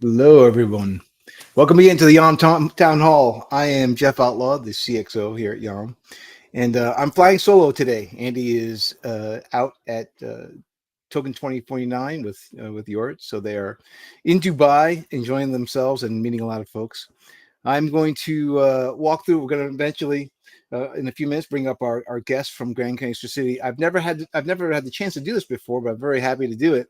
Hello, everyone. Welcome again to the Town Hall. I am Jeff Outlaw, the CXO here at YOM, and I'm flying solo today. Andy is out at Token 2049 with YORX, so they are in Dubai enjoying themselves and meeting a lot of folks. I'm going to walk through. We're going to eventually, in a few minutes, bring up our guest from Grand Gangsta City. I've never had the chance to do this before, but I'm very happy to do it.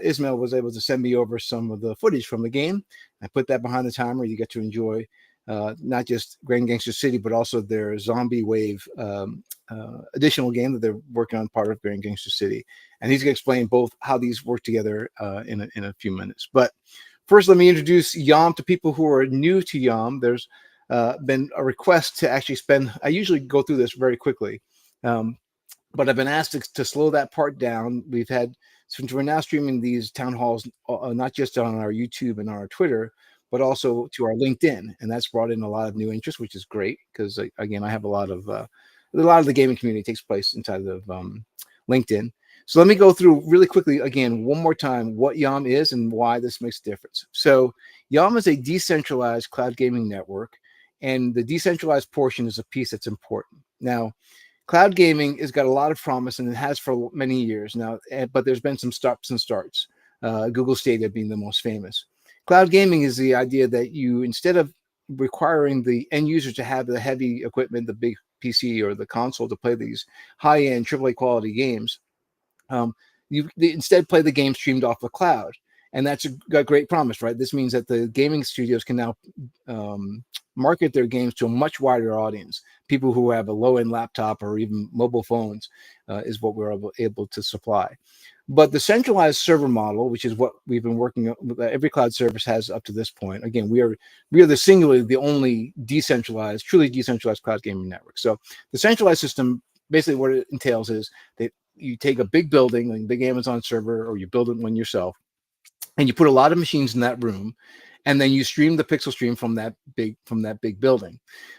Ismail was able to send me over some of the footage from the game. I put that behind the timer. You get to enjoy not just Grand Gangster City, but also their Zombie Wave additional game that they're working on, part of Grand Gangster City. And he's going to explain both how these work together in a few minutes. But first, let me introduce YOM to people who are new to YOM. There's been a request to actually spend. I usually go through this very quickly. But I've been asked to slow that part down. We've had, since we're now streaming these town halls, not just on our YouTube and our Twitter, but also to our LinkedIn, and that's brought in a lot of new interest, which is great because again, I have a lot of the gaming community takes place inside of LinkedIn. So let me go through really quickly again one more time what YOM is and why this makes a difference. So YOM is a decentralized cloud gaming network, and the decentralized portion is a piece that's important. Now, cloud gaming has got a lot of promise, and it has for many years now, but there's been some stops and starts, Google Stadia being the most famous. Cloud gaming is the idea that you, instead of requiring the end user to have the heavy equipment, the big PC or the console to play these high-end AAA quality games, you instead play the game streamed off the cloud. And that's got great promise, right? This means that the gaming studios can now market their games to a much wider audience. People who have a low-end laptop or even mobile phones is what we're able to supply. But the centralized server model, which is what we've been working on, every cloud service has up to this point. Again, we are the only decentralized, truly decentralized cloud gaming network. So the centralized system, basically what it entails is that you take a big building, like a big Amazon server, or you build it one yourself, and you put a lot of machines in that room, and then you stream the pixel stream from that big building.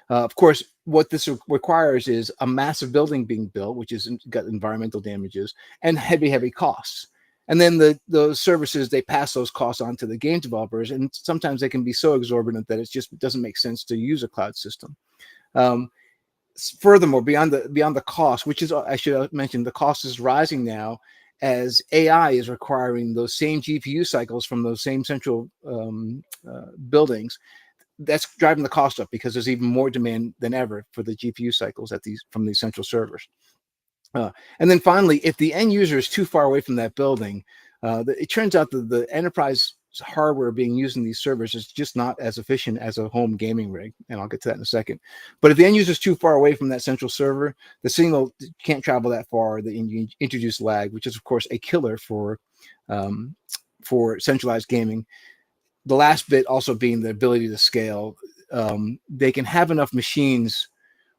Of course, what this requires is a massive building being built, which has got environmental damages and heavy costs. And then the services, they pass those costs on to the game developers, and sometimes they can be so exorbitant that it just doesn't make sense to use a cloud system. Furthermore, beyond the cost, which is, I should mention, the cost is rising now as AI is requiring those same GPU cycles from those same central buildings. That's driving the cost up because there's even more demand than ever for the GPU cycles from these central servers. And then finally, if the end user is too far away from that building, it turns out that the enterprise hardware being used in these servers is just not as efficient as a home gaming rig, and I'll get to that in a second. But if the end user is too far away from that central server, the signal can't travel that far. That you introduce lag, which is of course a killer for centralized gaming. The last bit also being the ability to scale. They can have enough machines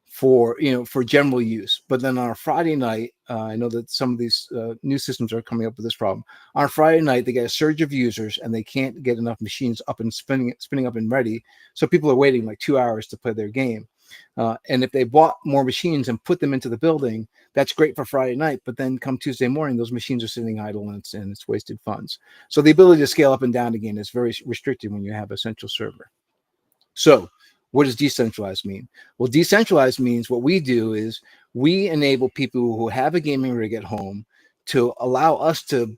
for general use, but then on a Friday night, I know that some of these new systems are coming up with this problem. On a Friday night, they get a surge of users and they can't get enough machines up and spinning up and ready, so people are waiting like 2 hours to play their game. And if they bought more machines and put them into the building, that's great for Friday night, but then come Tuesday morning, those machines are sitting idle and it's wasted funds. So the ability to scale up and down again is very restricted when you have a central server. So what does decentralized mean? Well, decentralized means what we do is we enable people who have a gaming rig at home to allow us to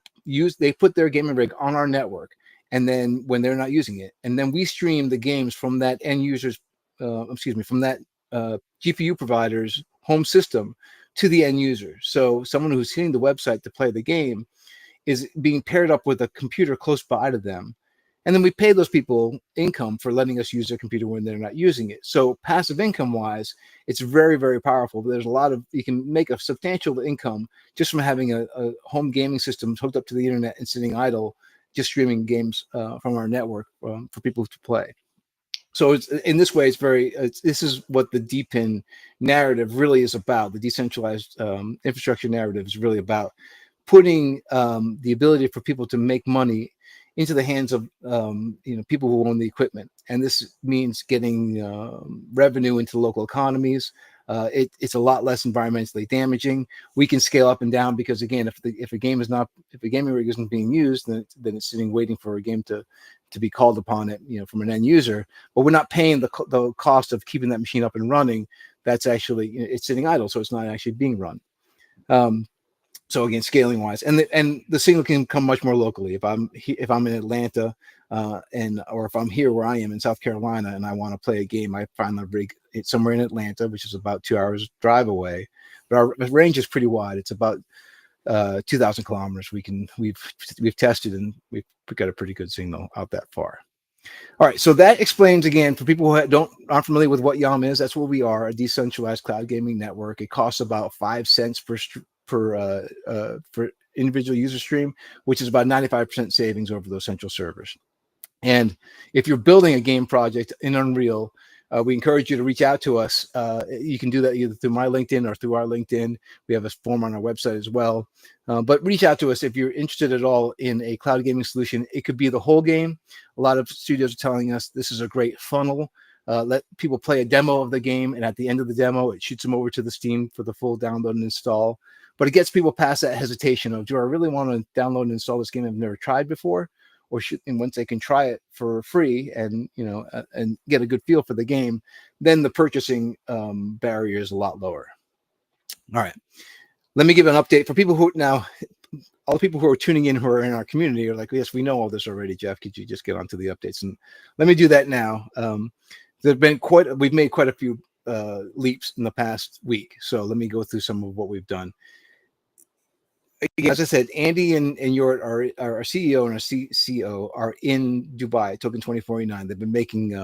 they put their gaming rig on our network, and then when they're not using it, and then we stream the games from that end user's, from that GPU provider's home system to the end user. So someone who's hitting the website to play the game is being paired up with a computer close by to them. And then we pay those people income for letting us use their computer when they're not using it. So passive income wise, it's very powerful. There's you can make a substantial income just from having a home gaming system hooked up to the internet and sitting idle, just streaming games from our network for people to play. So in this way, this is what the DePIN narrative really is about. The decentralized infrastructure narrative is really about putting the ability for people to make money into the hands of people who own the equipment, and this means getting revenue into local economies. It's a lot less environmentally damaging. We can scale up and down because, again, if a gaming rig isn't being used, then it's sitting waiting for a game to to be called upon it, from an end user, but we're not paying the cost of keeping that machine up and running. That's actually, it's sitting idle, so it's not actually being run. So again, scaling wise, and the signal can come much more locally. If I'm in Atlanta, or if I'm here where I am in South Carolina and I want to play a game, I find the rig it's somewhere in Atlanta, which is about 2 hours drive away, but our range is pretty wide. It's about 2,000 kilometers. We've tested, and we've got a pretty good signal out that far. All right, so that explains, again, for people who aren't familiar with what YOM is. That's what we are, a decentralized cloud gaming network. It costs about 5 cents per individual user stream, which is about 95% savings over those central servers. And if you're building a game project in Unreal, we encourage you to reach out to us. You can do that either through my LinkedIn or through our LinkedIn. We have a form on our website as well. But reach out to us if you're interested at all in a cloud gaming solution. It could be the whole game. A lot of studios are telling us this is a great funnel. Let people play a demo of the game, and at the end of the demo, it shoots them over to the Steam for the full download and install. But it gets people past that hesitation of, do I really want to download and install this game I've never tried before? And once they can try it for free and and get a good feel for the game, then the purchasing barrier is a lot lower. All right, let me give an update for people who now, all the people who are tuning in who are in our community are like, yes, we know all this already, Jeff. Could you just get onto the updates? And let me do that now. We've made quite a few leaps in the past week, so let me go through some of what we've done. As I said, Andy and Yort, our CEO and our CCO, are in Dubai, Token 2049. They've been making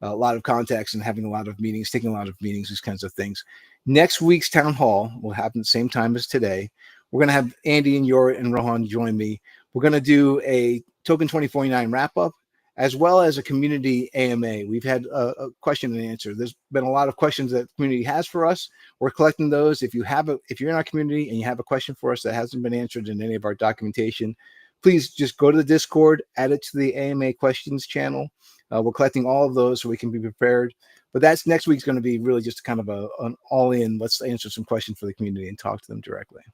a lot of contacts and having a lot of meetings, taking a lot of meetings, these kinds of things. Next week's town hall will happen the same time as today. We're going to have Andy and Yort and Rohan join me. We're going to do a Token 2049 wrap-up, as well as a community AMA. We've had a question and answer. There's been a lot of questions that the community has for us. We're collecting those. If you're in our community and you have a question for us that hasn't been answered in any of our documentation, please just go to the Discord, add it to the AMA questions channel. We're collecting all of those so we can be prepared. But that's next week's going to be really just kind of an all-in, let's answer some questions for the community and talk to them directly.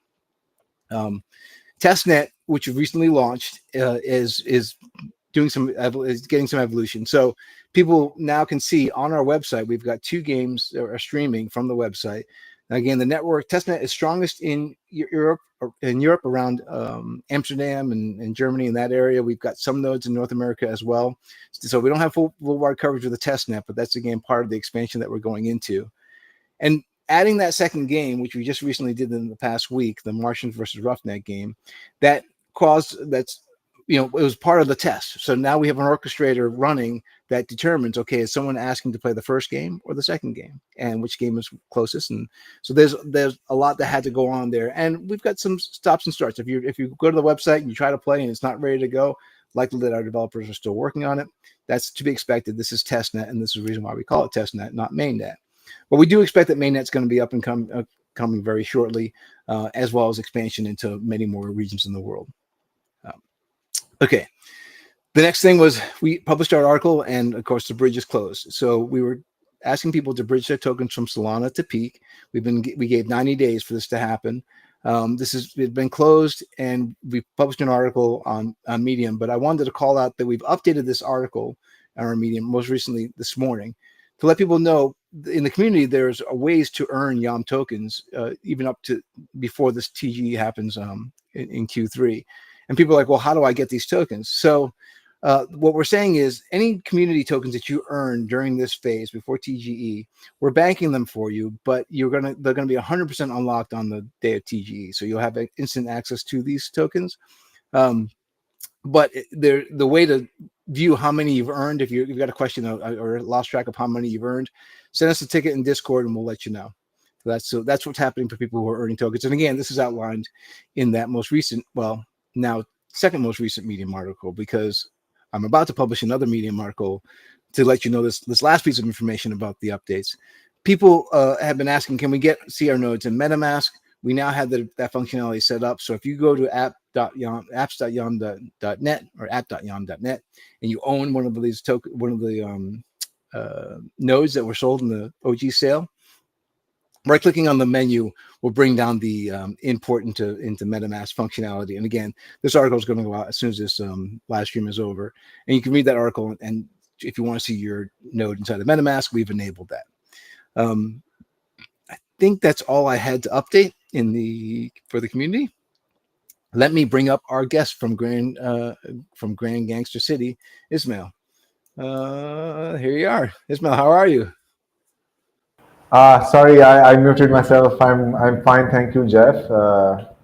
Testnet, which was recently launched, is getting some evolution. So people now can see on our website, we've got 2 games that are streaming from the website. Now, again, the network Testnet is strongest in Europe around Amsterdam and Germany, in that area. We've got some nodes in North America as well. So we don't have full wide coverage with the Testnet, but that's, again, part of the expansion that we're going into. And adding that second game, which we just recently did in the past week, the Martians versus Roughneck game, it was part of the test. So now we have an orchestrator running that determines, okay, is someone asking to play the first game or the second game, and which game is closest? And so there's a lot that had to go on there, and we've got some stops and starts. If you go to the website and you try to play and it's not ready to go, likely that our developers are still working on it. That's to be expected. This is testnet, and this is the reason why we call it testnet, not mainnet. But we do expect that mainnet's going to be up and coming very shortly, as well as expansion into many more regions in the world. Okay. The next thing was we published our article, and of course the bridge is closed. So we were asking people to bridge their tokens from Solana to Peak. We gave 90 days for this to happen. It's been closed, and we published an article on Medium. But I wanted to call out that we've updated this article on our Medium most recently this morning to let people know in the community there's ways to earn YOM tokens even up to before this TGE happens in Q3. And people are like, well, how do I get these tokens? So what we're saying is any community tokens that you earn during this phase before TGE, we're banking them for you, but they're going to be 100% unlocked on the day of TGE. So you'll have instant access to these tokens. But the way to view how many you've earned, if you've got a question or lost track of how many you've earned, send us a ticket in Discord and we'll let you know. So that's what's happening for people who are earning tokens. And again, this is outlined in that most recent, now second most recent Medium article, because I'm about to publish another Medium article to let you know this last piece of information about the updates. People have been asking, can we see our nodes in MetaMask? We now have that functionality set up. So if you go to apps.yom.net or app.yom.net and you own one of the nodes that were sold in the OG sale, right clicking on the menu will bring down the import into MetaMask functionality. And again, this article is going to go out as soon as this live stream is over, and you can read that article. And if you want to see your node inside of MetaMask, we've enabled that. I think that's all I had to update for the community. Let me bring up our guest from Grand Gangsta City, Ismail. Here you are, Ismail. How are you? Sorry, I muted myself. I'm fine, thank you, Jeff.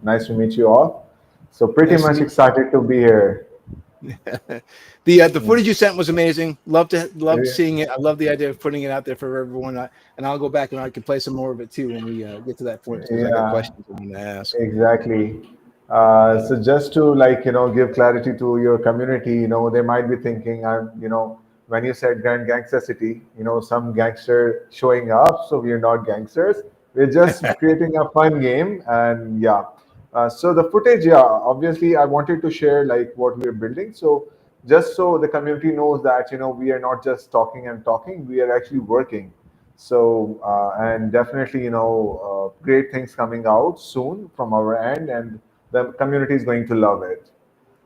Nice to meet you all. So pretty Nice to much meet excited to be here. you. The Yeah. footage you sent was amazing. Loved Yeah. seeing it. I love the idea of putting it out there for everyone. And I'll go back and I can play some more of it too when we get to that point because I got Yeah. questions I'm going to ask. Exactly. Uh, So just to give clarity to your community, they might be thinking, when you said Grand Gangsta City, some gangster showing up. So we are not gangsters. We're just creating a fun game, and yeah. So the footage, yeah, obviously I wanted to share like what we're building. So just so the community knows that we are not just talking and talking, we are actually working. So, and definitely, great things coming out soon from our end, and the community is going to love it.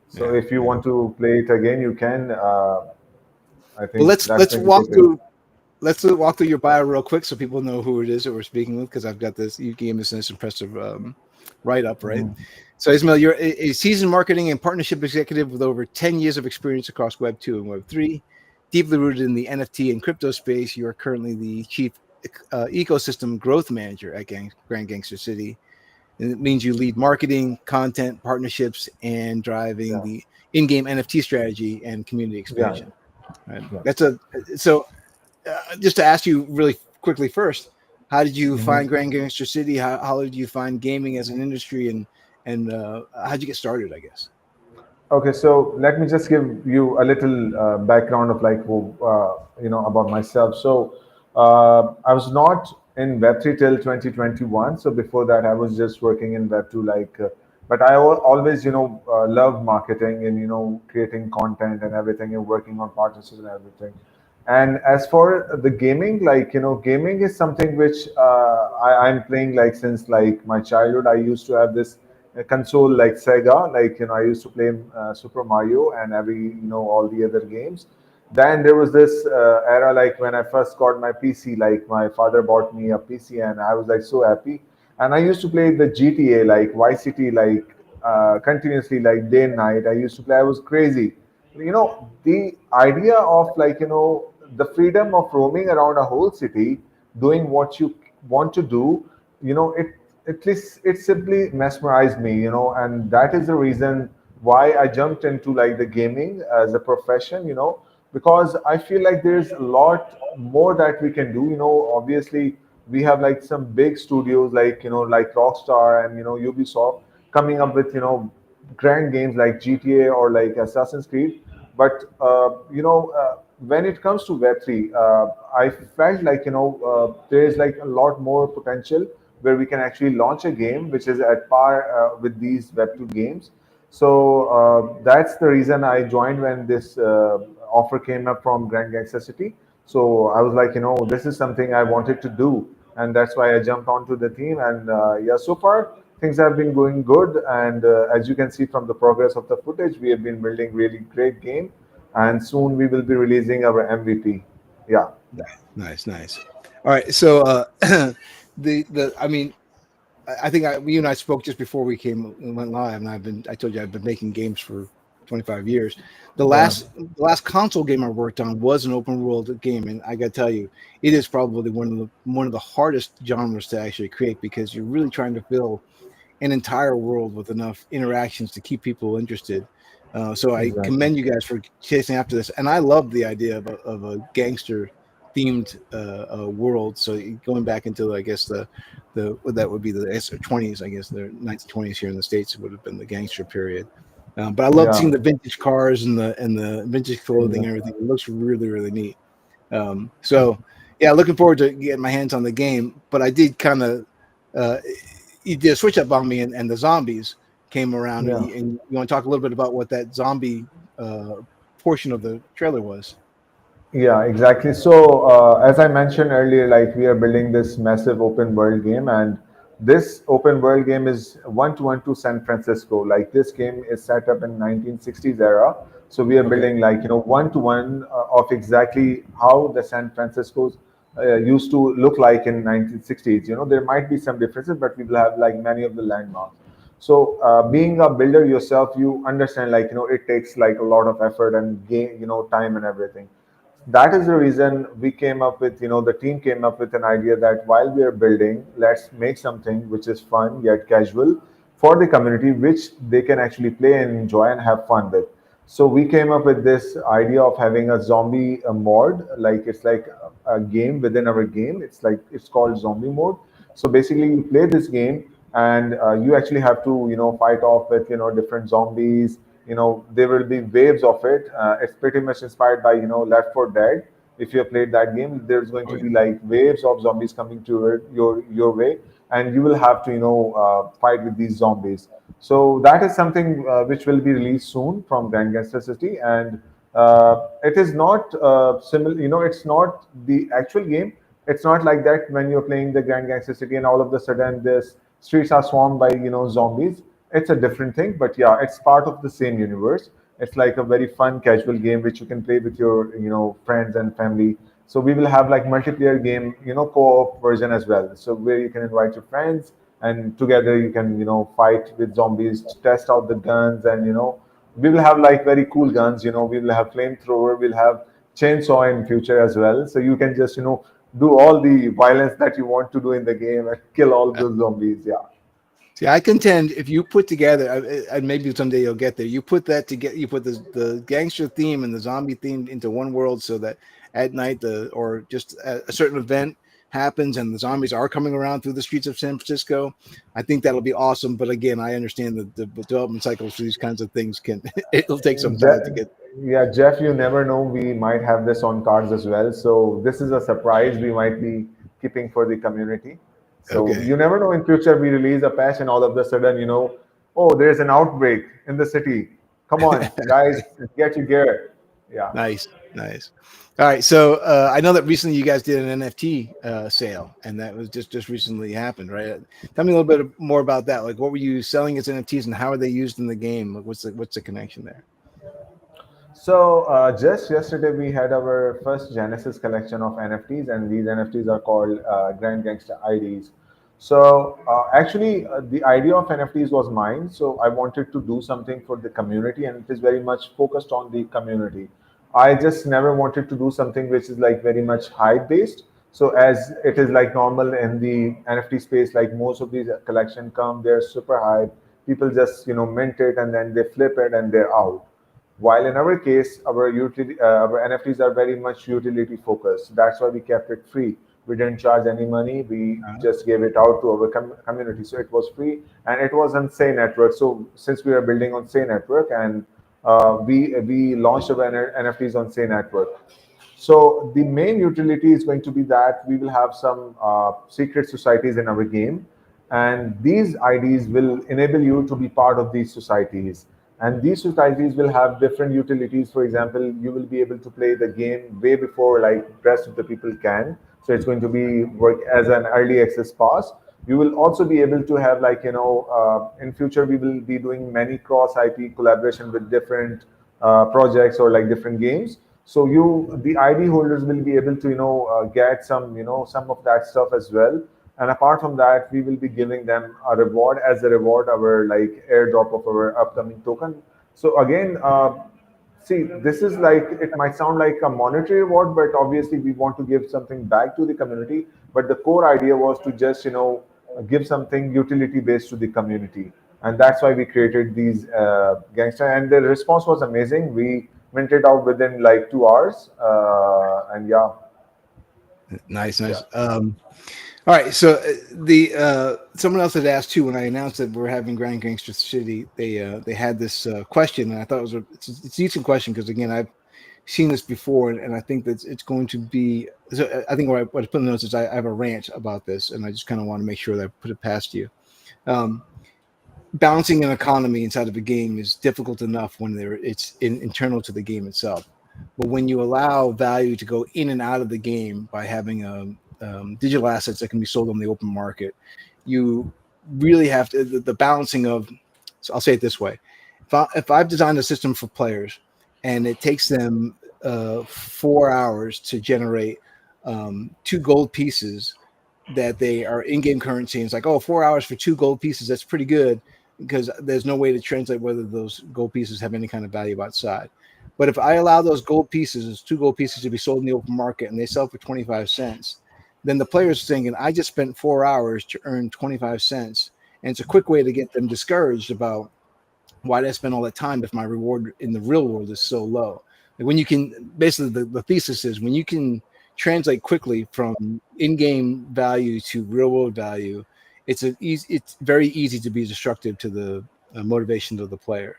So, yeah, if you yeah. want to play it again, you can. I Well, think that's let's going to walk take a. through walk through your bio real quick so people know who it is that we're speaking with because I've got this. You gave us this impressive write up, right? Mhm. So, Ismail, you're a seasoned marketing and partnership executive with over 10 years of experience across Web2 and Web3. Deeply rooted in the NFT and crypto space, you are currently the chief ecosystem growth manager at Grand Gangster City. And it means you lead marketing, content, partnerships, and driving Yeah, the in-game NFT strategy and community yeah, expansion. Right? yeah. That's a so just to ask you really quickly first, how did you Mhm. find Grand Gangster City? How did you find gaming as an industry, and how'd you get started? I guess. Okay, so let me just give you a little background of about myself. So I was not in Web3 till 2021. So before that, I was just working in Web2. But always love marketing and creating content and everything and working on partnerships and everything. And as for the gaming, gaming is something which I'm playing like since like my childhood. I used to have this console like Sega, I used to play Super Mario and all the other games. Then there was this era like when I first got my PC, like my father bought me a PC and I was like so happy. And I used to play the GTA like Vice City continuously like day and night. I used to play. I was crazy. The idea of the freedom of roaming around a whole city, doing what you want to do, it at least it simply mesmerized me, and that is the reason why I jumped into like the gaming as a profession, because I feel like there's a lot more that we can do. Obviously we have like some big studios like Rockstar and Ubisoft coming up with grand games like GTA or like Assassin's Creed. But when it comes to Web3, I felt like there is like a lot more potential where we can actually launch a game which is at par with these Web2 games. So that's the reason I joined when this offer came up from Grand Gangsta City. So I was like, this is something I wanted to do, and that's why I jumped onto the team. And yeah, so far things have been going good. And as you can see from the progress of the footage, we have been building really great game, and soon we will be releasing our MVP. Yeah, Nice, nice. All right, so the I mean, I think you and I spoke just before we went live, and I told you I've been making games for 25 years. yeah, The last console game I worked on was an open world game, and I got to tell you, it is probably one of the hardest genres to actually create because you're really trying to fill an entire world with enough interactions to keep people interested. So I exactly. commend you guys for chasing after this, and I love the idea of a gangster themed world. So going back into I guess the that would be the 20s, I guess the 1920s here in the states, it would have been the gangster period. But I love Yeah, seeing the vintage cars and the vintage clothing and exactly. everything. It looks really really neat. So yeah, looking forward to getting my hands on the game. But I did kind of uh, you did a switch up on me, and the zombies came around, Yeah. and you want to talk a little bit about what that zombie uh, portion of the trailer was? Yeah, exactly. So, as I mentioned earlier, like we are building this massive open world game, and this open world game is one-to-one to San Francisco. Like this game is set up in 1960s era. So we are Okay. building like one-to-one of exactly how the San Francisco's used to look like in 1960s. There might be some differences, but we will have like many of the landmarks. So being a builder yourself, you understand like it takes like a lot of effort and game, time and everything. That is the reason we came up with, the team came up with an idea that while we are building, let's make something which is fun yet casual for the community, which they can actually play and enjoy and have fun with. So we came up with this idea of having a zombie mod, like it's like a game within our game. It's called zombie mode. So basically, you play this game, and you actually have to, fight off with, different zombies. There will be waves of it. It's pretty much inspired by, Left 4 Dead. If you have played that game, there's going Oh to yeah. be like waves of zombies coming to your way, and you will have to, fight with these zombies. So that is something which will be released soon from Grand Gangsta City, and it is not similar. It's not the actual game. It's not like that when you're playing the Grand Gangster City and all of a sudden this streets are swarmed by zombies. It's a different thing, but yeah, it's part of the same universe. It's like a very fun casual game which you can play with your friends and family. So we will have like multiplayer game, co-op version as well. So where you can invite your friends and together you can fight with zombies, test out the guns, and we will have like very cool guns. We will have flamethrower, we'll have chainsaw in future as well. So you can just do all the violence that you want to do in the game and kill all those zombies. Yeah. See, I contend if you put together, and maybe someday you'll get there. You put that together. You put the gangster theme and the zombie theme into one world, so that at night or just a certain event happens and the zombies are coming around through the streets of San Francisco. I think that'll be awesome. But again, I understand that the development cycles for these kinds of things can it'll take some time to get. Yeah, Jeff, you never know. We might have this on cards as well. So this is a surprise we might be keeping for the community. So Okay, you never know. In future, we release a patch, and all of a sudden, oh, there's an outbreak in the city. Come on, guys, get your gear. Yeah. nice, nice. All right, so I know that recently you guys did an NFT sale, and that was just recently happened, right? Tell me a little bit more about that. Like, what were you selling as NFTs, and how are they used in the game? Like, what's the connection there? So just yesterday we had our first Genesis collection of NFTs, and these NFTs are called Grand Gangsta IDs. So actually, the idea of NFTs was mine. So I wanted to do something for the community, and it is very much focused on the community. I just never wanted to do something which is like very much hype based. So as it is like normal in the NFT space, like most of these collection come, they're super hype. People just mint it and then they flip it and they're out. While in our case, our NFTs are very much utility focused. That's why we kept it free. We didn't charge any money. We Uh, just gave it out to our community. So it was free and it was on Say Network. So since we are building on Say Network, and we launched our NFTs on Say Network. So the main utility is going to be that we will have some secret societies in our game, and these IDs will enable you to be part of these societies. And these societies will have different utilities. For example, you will be able to play the game way before like rest of the people can. So it's going to be work as an early access pass. You will also be able to have like in future we will be doing many cross IP collaboration with different projects or like different games. So the ID holders will be able to get some some of that stuff as well. And apart from that, we will be giving them a reward as a reward, our like airdrop of our upcoming token. So again, see, this is like, it might sound like a monetary reward, but obviously we want to give something back to the community. But the core idea was to just give something utility based to the community, and that's why we created these gangster. And the response was amazing. We minted out within like 2 hours, and yeah, nice, yeah. nice. All right, so the someone else had asked too when I announced that we're having Grand Gangster City. They had this question, and I thought it's a decent question because again I've seen this before, and I think that it's going to be. So I think what I put in the notes is I have a rant about this, and I just kind of want to make sure that I put it past you. Um, Balancing an economy inside of a game is difficult enough when it's internal to the game itself. But when you allow value to go in and out of the game by having digital assets that can be sold on the open market, you really have to the balancing of. So I'll say it this way: if I've designed a system for players, and it takes them 4 hours to generate two gold pieces that they are in-game currency, and it's like, oh, 4 hours for two gold pieces, that's pretty good, because there's no way to translate whether those gold pieces have any kind of value outside. But if I allow those gold pieces, those two gold pieces, to be sold in the open market and they sell for 25 cents, then the player's thinking, I just spent 4 hours to earn 25 cents. And it's a quick way to get them discouraged about, why did I spend all that time if my reward in the real world is so low? Like, when you can, basically the thesis is, when you can translate quickly from in-game value to real world value, it's very easy to be destructive to the motivations of the players.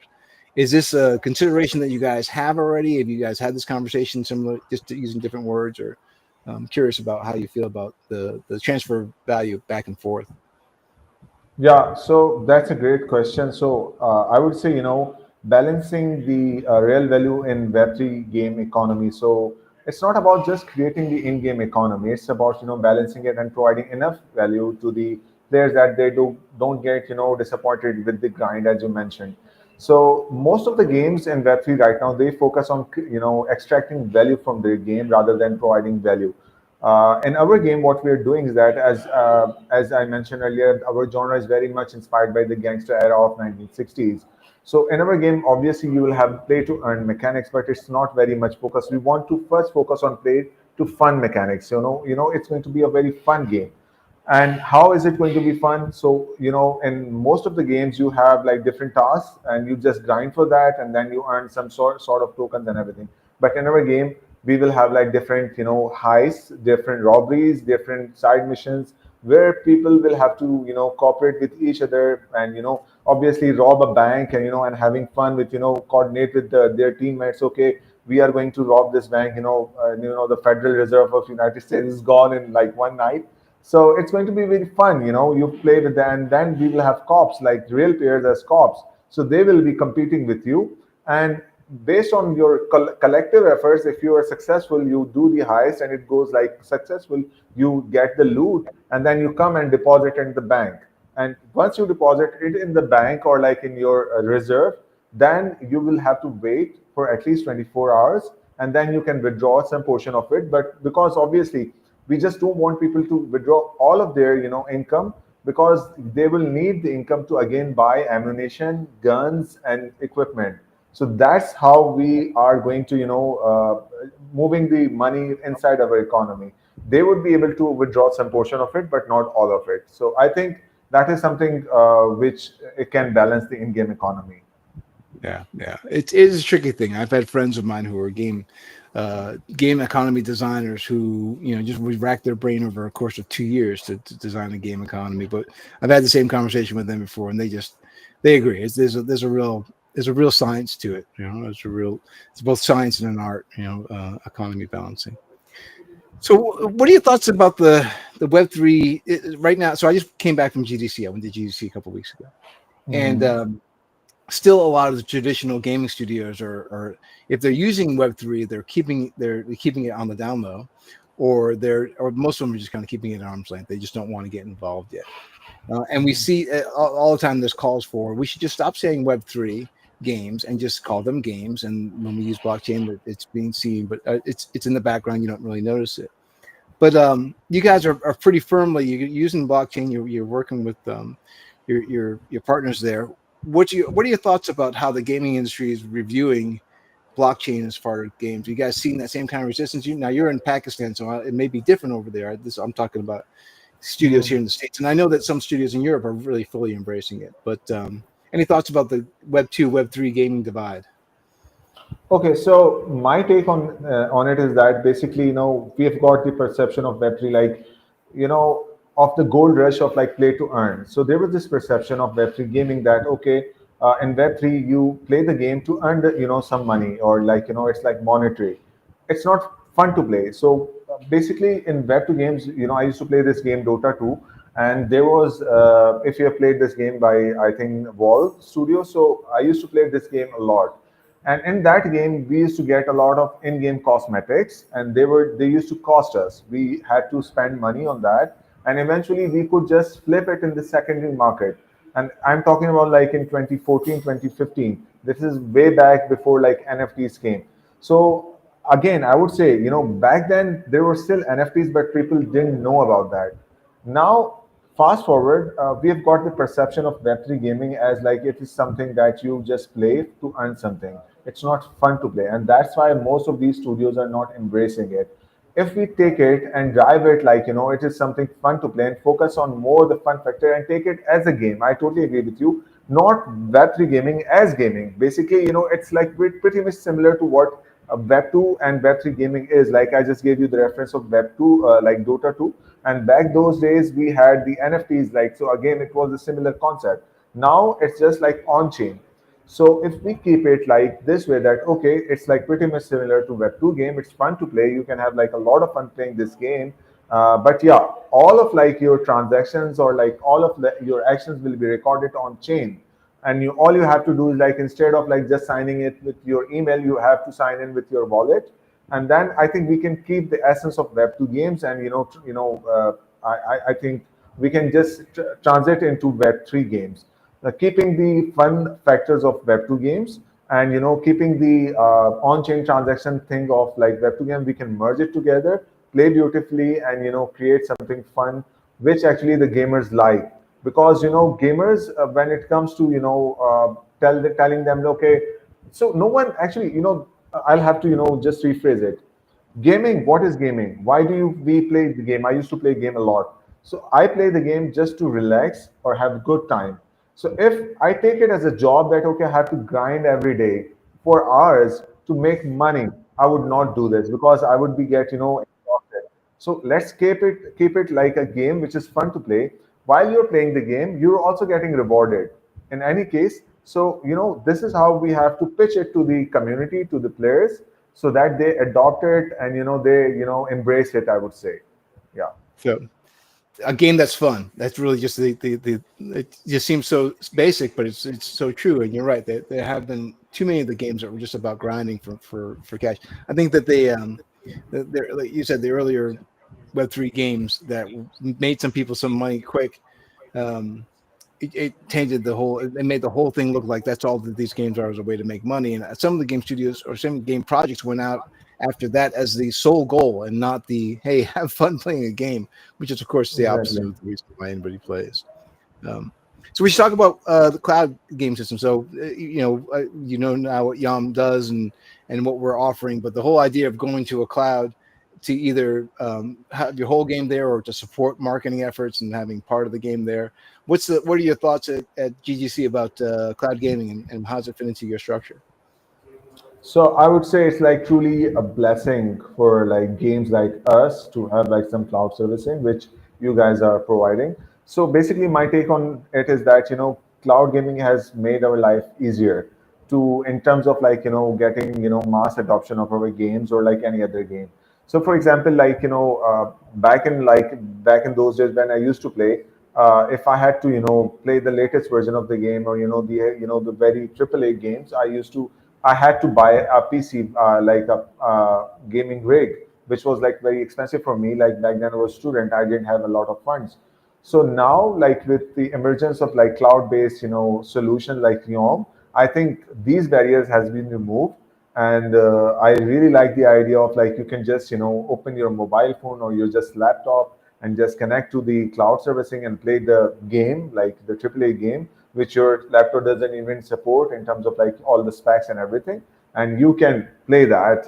Is this a consideration that you guys have already? Have you guys had this conversation similar, just using different words? Or I'm curious about how you feel about the transfer of value back and forth. Yeah, so that's a great question. So I would say, balancing the real value in Web3 game economy. So it's not about just creating the in-game economy. It's about, balancing it and providing enough value to the players that they don't get, disappointed with the grind, as you mentioned. So most of the games in Web3 right now, they focus on, extracting value from their game rather than providing value. In our game, what we are doing is that, as I mentioned earlier, our genre is very much inspired by the gangster era of 1960s. So in our game, obviously, you will have play to earn mechanics, but it's not very much focused. We want to first focus on play to fun mechanics. It's going to be a very fun game. And how is it going to be fun? So, in most of the games, you have like different tasks and you just grind for that, and then you earn some sort of tokens and everything. But in our game, we will have like different, heists, different robberies, different side missions, where people will have to, cooperate with each other, and, obviously rob a bank, and, and having fun with, coordinate with their teammates. Okay, we are going to rob this bank, the Federal Reserve of United States is gone in like one night. So it's going to be very fun. You play with that, and then we will have cops, like real players as cops. So they will be competing with you, and based on your collective efforts, if you are successful, you do the heist and it goes like successful, you get the loot, and then you come and deposit it in the bank. And once you deposit it in the bank or like in your reserve, then you will have to wait for at least 24 hours, and then you can withdraw some portion of it. But because obviously we just don't want people to withdraw all of their income, because they will need the income to again buy ammunition, guns, and equipment. So that's how we are going to moving the money inside our economy. They would be able to withdraw some portion of it, but not all of it. So I think that is something which it can balance the in-game economy. Yeah. It is a tricky thing. I've had friends of mine who are game economy designers who, just would rack their brain over a course of 2 years to design a game economy. But I've had the same conversation with them before, and they agree. There's a real science to it. It's both science and an art. Economy balancing. So, what are your thoughts about the Web3 right now? So, I just came back from GDC. I went to GDC a couple of weeks ago, and Mhm. still a lot of the traditional gaming studios are, if they're using Web3, they're keeping it on the down low, or most of them are just kind of keeping it at arm's length. They just don't want to get involved yet. And we see all the time there's calls for, we should just stop saying Web3 games and just call them games. And when we use blockchain, it's being seen, but it's in the background. You don't really notice it. But you guys are pretty firmly, you're using blockchain. You're working with your partners there. What are your thoughts about how the gaming industry is reviewing blockchain as far as games? You guys seeing that same kind of resistance? Now you're in Pakistan, so it may be different over there. I'm talking about studios here in the States, and I know that some studios in Europe are really fully embracing it. But any thoughts about the Web2, Web3 gaming divide? Okay, so my take on it is that basically, we have got the perception of Web3 like, of the gold rush of like play to earn. So there was this perception of Web3 gaming that okay, in Web3 you play the game to earn some money, or like it's like monetary. It's not fun to play. So basically, in Web2 games, I used to play this game Dota 2, and there was if you have played this game by I think Wall Studio. So I used to play this game a lot, And in that game, we used to get a lot of in-game cosmetics, and they used to cost us. We had to spend money on that, and eventually we could just flip it in the secondary market. And I'm talking about like in 2014, 2015. This is way back before like NFTs came. So again, I would say, back then there were still NFTs, but people didn't know about that. Now, fast forward, we have got the perception of Web3 gaming as like it is something that you just play to earn something. It's not fun to play, and that's why most of these studios are not embracing it. If we take it and drive it like it is something fun to play and focus on more the fun factor and take it as a game, I totally agree with you. Not Web3 gaming as gaming. Basically, it's like pretty much similar to what Web2 and Web3 gaming is. Like I just gave you the reference of Web2, like Dota 2, and back those days we had the NFTs. Like so, again, it was a similar concept. Now it's just like on chain. So if we keep it like this way, that okay, it's like pretty much similar to Web2 game. It's fun to play. You can have like a lot of fun playing this game. But yeah, all of like your transactions or like all of your actions will be recorded on chain, and all you have to do is like instead of like just signing it with your email, you have to sign in with your wallet. And then I think we can keep the essence of Web2 games, and I think we can just transit into Web3 games, keeping the fun factors of Web2 games, and keeping the on-chain transaction thing of like Web2 game. We can merge it together, play beautifully, and create something fun, which actually the gamers like. Because gamers, when it comes to telling them, okay, so no one actually, I'll have to just rephrase it. Gaming, what is gaming? Why do we play the game? I used to play game a lot. So I play the game just to relax or have good time. So if I take it as a job that okay, I have to grind every day for hours to make money, I would not do this, because I would be get exhausted. So let's keep it like a game which is fun to play. While you're playing the game, you're also getting rewarded in any case. So this is how we have to pitch it to the community, to the players, so that they adopt it and they embrace it, I would say. Yeah. So a game that's fun. That's really just the it just seems so basic, but it's so true. And you're right. There have been too many of the games that were just about grinding for cash. I think that like you said, the earlier Web3 games that made some people some money quick. Um, it tainted the whole. It made the whole thing look like that's all that these games are, as a way to make money. And some of the game studios or some game projects went out after that as the sole goal, and not the hey, have fun playing a game, which is of course the opposite Exactly. of the reason why anybody plays. Um, so we should talk about the cloud game system. So now what YOM does and what we're offering, but the whole idea of going to a cloud to either have your whole game there or to support marketing efforts and having part of the game there. What are your thoughts at GGC about cloud gaming, and how does it fit into your structure? So I would say it's like truly a blessing for like games like us to have like some cloud servicing, which you guys are providing. So basically, my take on it is that cloud gaming has made our life easier to in terms of like getting mass adoption of our games or like any other game. So for example, like back in those days when I used to play, if I had to play the latest version of the game, or the very AAA games, I had to buy a PC, like a gaming rig, which was like very expensive for me. Like back then I was a student, I didn't have a lot of funds. So now, like with the emergence of like cloud-based, solution like YOM, I think these barriers has been removed, and I really like the idea of like you can just open your mobile phone or your just laptop and just connect to the cloud servicing and play the game, like the AAA game, which your laptop doesn't even support in terms of like all the specs and everything. And you can play that,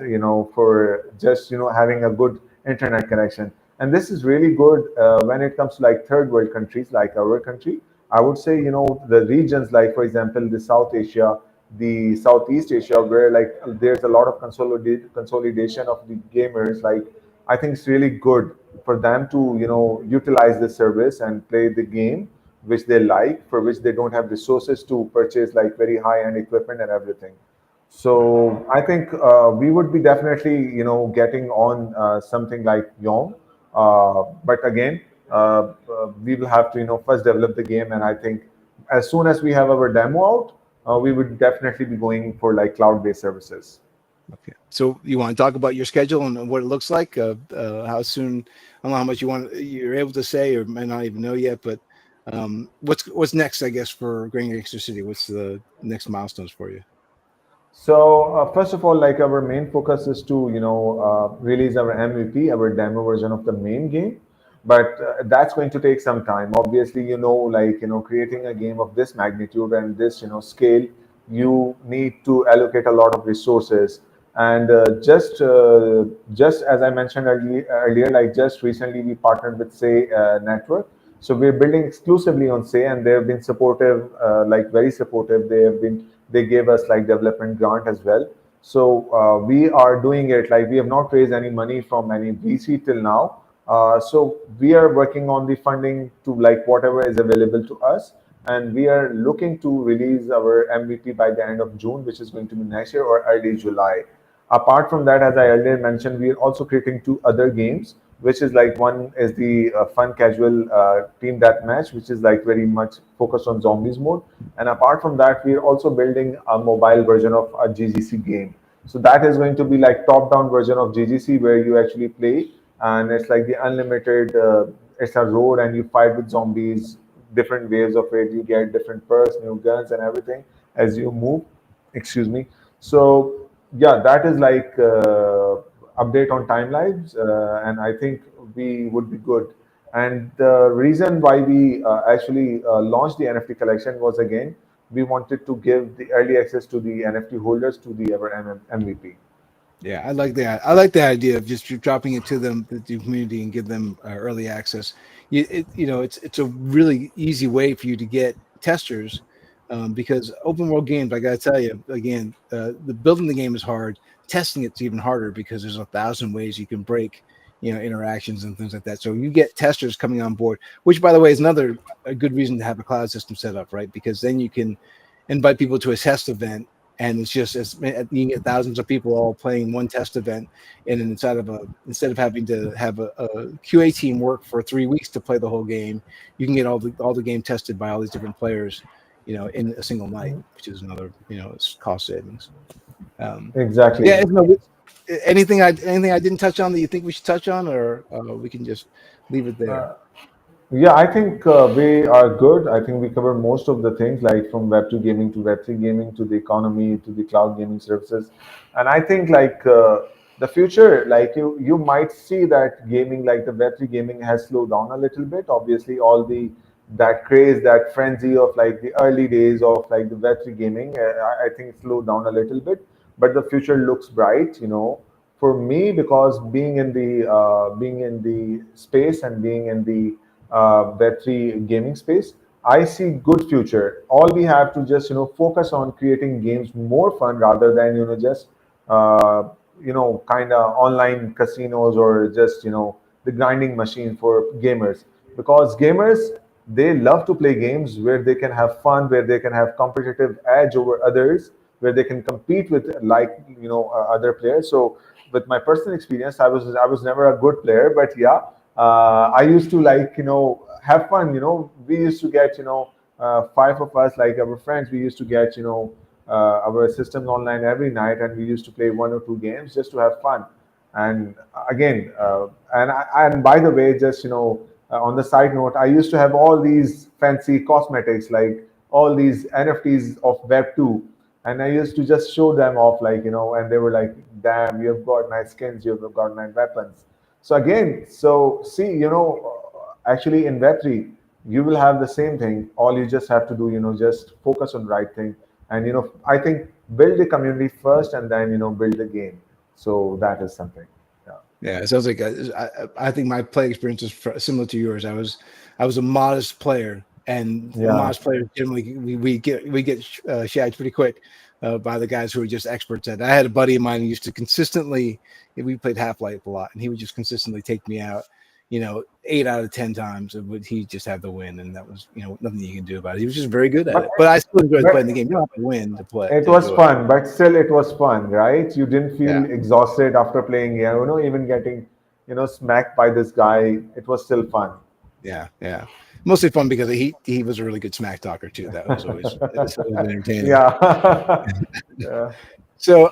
for just, having a good internet connection. And this is really good when it comes to like third world countries like our country. I would say, the regions like, for example, the South Asia, the Southeast Asia, where like there's a lot of consolidation of the gamers. Like, I think it's really good for them to, utilize the service and play the game which they like, for which they don't have resources to purchase like very high end equipment and everything. So I think we would be definitely, getting on something like YOM. But again, we will have to, first develop the game. And I think as soon as we have our demo out, we would definitely be going for like cloud-based services. Okay. So you want to talk about your schedule and what it looks like? How soon? I don't know how much you're able to say, or might not even know yet. But what's next? I guess for Grand Gangster City, what's the next milestones for you? So first of all, like our main focus is to release our MVP, our demo version of the main game, but that's going to take some time. Obviously, creating a game of this magnitude and this scale, you need to allocate a lot of resources. And just as I mentioned earlier, like just recently we partnered with Say Network. So we're building exclusively on Say, and they have been supportive, like very supportive. They gave us like development grant as well. So we are doing it like we have not raised any money from any VC till now. So we are working on the funding to like whatever is available to us, and we are looking to release our MVP by the end of June, which is going to be next year or early July. Apart from that, as I earlier mentioned, we are also creating two other games, which is like one is the fun casual team deathmatch, which is like very much focused on zombies mode. And apart from that, we are also building a mobile version of a GGC game. So that is going to be like top-down version of GGC where you actually play, and it's like the unlimited. It's a road, and you fight with zombies, different waves of it. You get different perks, new guns, and everything as you move. Excuse me. So yeah, that is like update on timelines, and I think we would be good. And the reason why we actually launched the NFT collection was again we wanted to give the early access to the NFT holders to the ever MVP. Yeah, I like that. I like the idea of just dropping it to them, the community, and give them early access. It's a really easy way for you to get testers, because open world games, I got to tell you again, the building the game is hard. Testing it's even harder because there's 1,000 ways you can break, interactions and things like that. So you get testers coming on board, which by the way is another a good reason to have a cloud system set up, right? Because then you can invite people to a test event, and it's just as you can get thousands of people all playing one test event, and then instead of having to have a QA team work for 3 weeks to play the whole game, you can get all the game tested by all these different players, in a single night, which is another it's cost savings. Yeah, Exactly. anything I didn't touch on that you think we should touch on, or we can just leave it there. Yeah, I think we are good. I think we cover most of the things, like from Web2 gaming to Web3 gaming to the economy to the cloud gaming services. And I think like the future, like you might see that gaming, like the Web3 gaming has slowed down a little bit. Obviously, all the that craze, that frenzy of like the early days of like the Web3 gaming, I think slowed down a little bit. But the future looks bright, for me, because being in the space and being in the Web3 gaming space, I see good future. All we have to just focus on creating games more fun rather than just uh, kind of online casinos or just the grinding machine for gamers. Because gamers, they love to play games where they can have fun, where they can have competitive edge over others, where they can compete with like other players. So with my personal experience, I was never a good player, but yeah, I used to like have fun. We used to get five of us, like our friends. We used to get our systems online every night, and we used to play one or two games just to have fun. And again, and by the way, just on the side note, I used to have all these fancy cosmetics, like all these NFTs of Web2, and I used to just show them off, like and they were like, "Damn, you've got nice skins, you've got nice weapons." So again, so see, actually in Web3, you will have the same thing. All you just have to do, just focus on the right thing. And, I think build the community first and then, build the game. So that is something. Yeah. Yeah, it sounds like I think my play experience is similar to yours. I was a modest player, and Yeah. modest players generally we get shagged pretty quick by the guys who are just experts at it. I had a buddy of mine who used to consistently, we played Half Life a lot, and he would just consistently take me out, 8 out of 10 times, and he just had the win, and that was nothing you can do about it. He was just very good at But, it. But I still enjoyed playing the but game. You don't have to win to play it to was enjoy it. fun, but still it was fun, right? You didn't Yeah. feel exhausted after playing, even getting, smacked by this guy. It was still fun. Yeah, yeah. mostly fun because he was a really good smack talker too. That was always entertaining. Yeah. Yeah. So,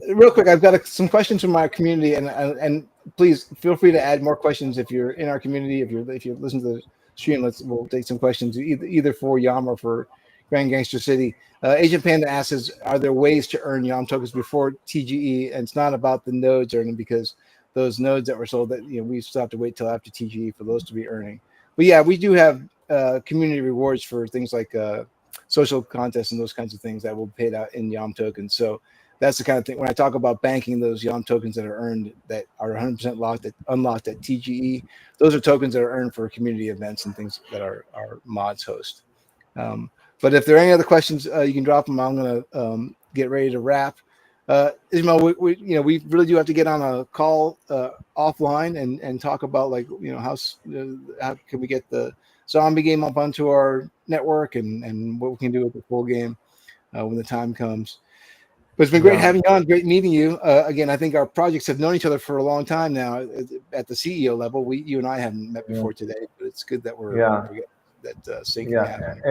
real quick, I've got some questions from my community, and please feel free to add more questions if you're in our community. If you listen to the stream, we'll take some questions either for YOM or for Grand Gangster City. Agent Panda asks, "Are there ways to earn YOM tokens before TGE?" And it's not about the nodes earning because those nodes that were sold, that we still have to wait till after TGE for those to be earning. But yeah, we do have community rewards for things like social contests and those kinds of things that will be paid out in YOM tokens. So that's the kind of thing when I talk about banking those YOM tokens that are earned that are 100% unlocked at TGE. Those are tokens that are earned for community events and things that our mods host. But if there are any other questions, you can drop them. I'm going to get ready to wrap. Ismail, we really do have to get on a call offline and talk about how can we get the zombie game up onto our network and what we can do with the full game when the time comes. But it's been great Yeah. having you on. Great meeting you. Again, I think our projects have known each other for a long time now at the CEO level. You and I haven't met Yeah. before today, but it's good that we're Yeah. getting that syncing Yeah, happening.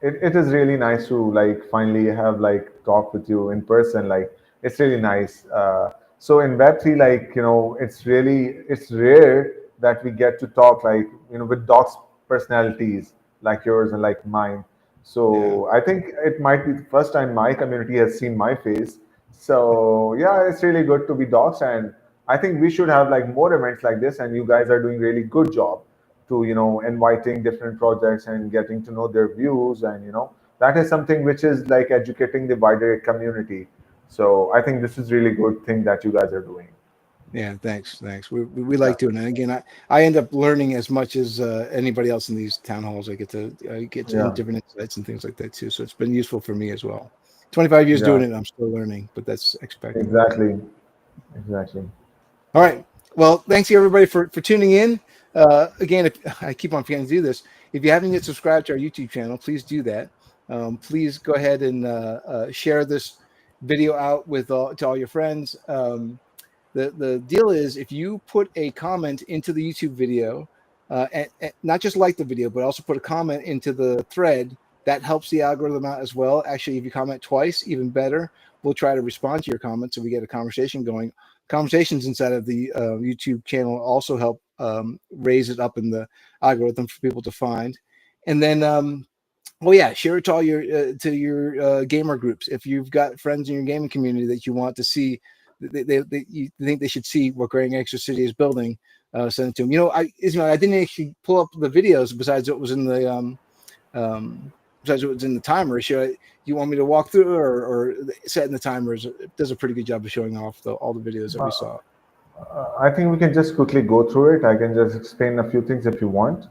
it is really nice to like finally have like talk with you in person. Like it's really nice. So in Web3, like it's rare that we get to talk like with docs personalities like yours and like mine. Yeah. So I think it might be the first time my community has seen my face. So yeah, it's really good to be docs, and I think we should have like more events like this. And you guys are doing really good job to inviting different projects and getting to know their views, and that is something which is like educating the wider community. So I think this is really good thing that you guys are doing. Yeah, thanks. We Yeah. like doing it. And again, I end up learning as much as anybody else in these town halls. I get Yeah. different insights and things like that too. So it's been useful for me as well. 25 years Yeah. doing it, I'm still learning, but that's expected. Exactly. Exactly. All right. Well, thanks everybody for tuning in. Again, if I keep on forgetting to do this, if you haven't yet subscribed to our YouTube channel, please do that. Please go ahead and share this video out to all your friends. The deal is if you put a comment into the YouTube video, and not just like the video, but also put a comment into the thread, that helps the algorithm out as well. Actually, if you comment twice, even better. We'll try to respond to your comments so we get a conversation going. Conversations inside of the YouTube channel also help raise it up in the algorithm for people to find. And then oh yeah, share it to all your gamer groups. If you've got friends in your gaming community that you want to see, you think they should see what Grand Gangsta City is building, send it to them. I didn't actually pull up the videos besides what was in the besides what was in the timer. You want me to walk through or set in the timers? It does a pretty good job of showing off all the videos that we saw. I think we can just quickly go through it. I can just explain a few things if you want.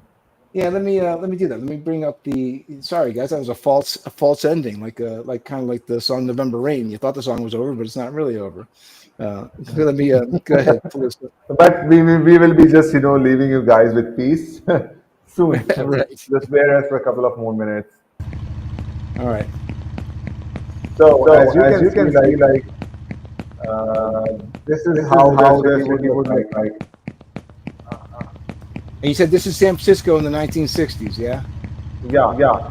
Yeah, let me do that. Let me bring up the. Sorry, guys, that was a false ending, like kind of like the song "November Rain." You thought the song was over, but it's not really over. Let me go ahead. Pull this up. But we will be just leaving you guys with peace soon. Right. Just bear us for a couple of more minutes. All right. So So as you as can you see, can see, like like uh, this is this is how the how the city would city look would look like. like. And you said this is San Francisco in the 1960s, yeah? Yeah,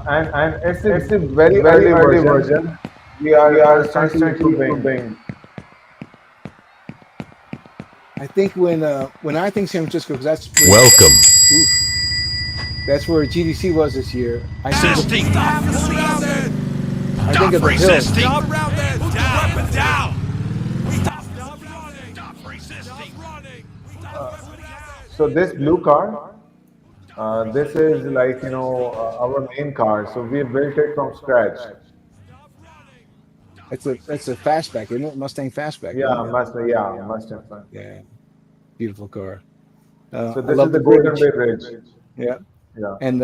and it's a It's very very early early version. version. We We are are constantly constantly improving. improving. I think when I think San Francisco, because Welcome. that's where GDC was this year. Resisting. I think Stop of the hill. resisting. Put the weapon down. Stop resisting. So this blue car, this is like our main car. So we built it from scratch. That's a fastback, isn't it? Mustang fastback, isn't it? Yeah, must have fun. Yeah, beautiful car. So I this is love the the Golden bridge. Bay Bridge. Yeah, Yeah, and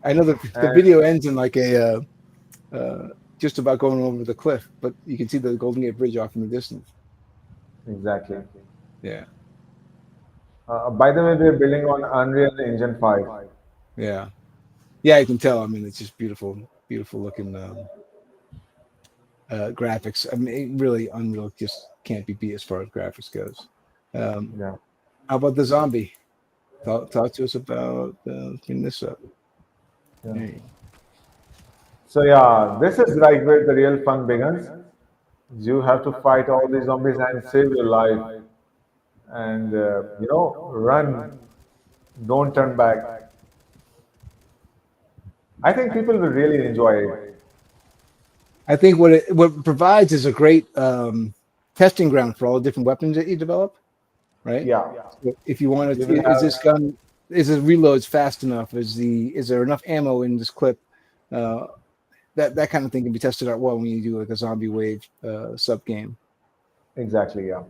I know the and video ends in like a just about going over the cliff, but you can see the Golden Gate Bridge off in the distance. exactly. Yeah, By the way, we're building on Unreal Engine 5. yeah, yeah. You can tell. I mean, it's just beautiful, beautiful looking graphics. I mean, really, Unreal just can't be beat as far as graphics goes. Um, Yeah. how about the zombie? talk to us about clean this up. Yeah. Hey. So yeah, this is like where the real fun begins. You have to fight all these zombies and save your life, and run, don't turn back. I think people will really enjoy it. I think what it provides is a great testing ground for all the different weapons that you develop, right? Yeah, So if you want you to, will is have this gun, is it reloads fast enough? Is there enough ammo in this clip? Uh, that kind of thing can be tested out well when you do like a zombie wave sub game. exactly, yeah.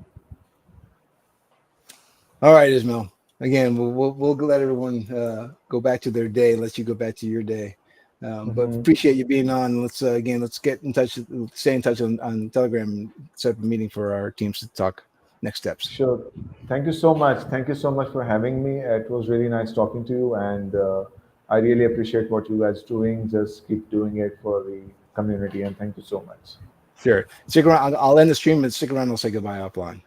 All right, Ismail. Again, we'll let everyone go back to their day. Let you go back to your day. But Hmm. appreciate you being on. Let's again, let's get in touch, stay in touch on Telegram, and set up a meeting for our teams to talk next steps. Sure. Thank you so much. Thank you so much for having me. It was really nice talking to you, and I really appreciate what you guys doing. Just keep doing it for the community, and thank you so much. Sure. Stick around. I'll end the stream and stick around. I'll say goodbye offline.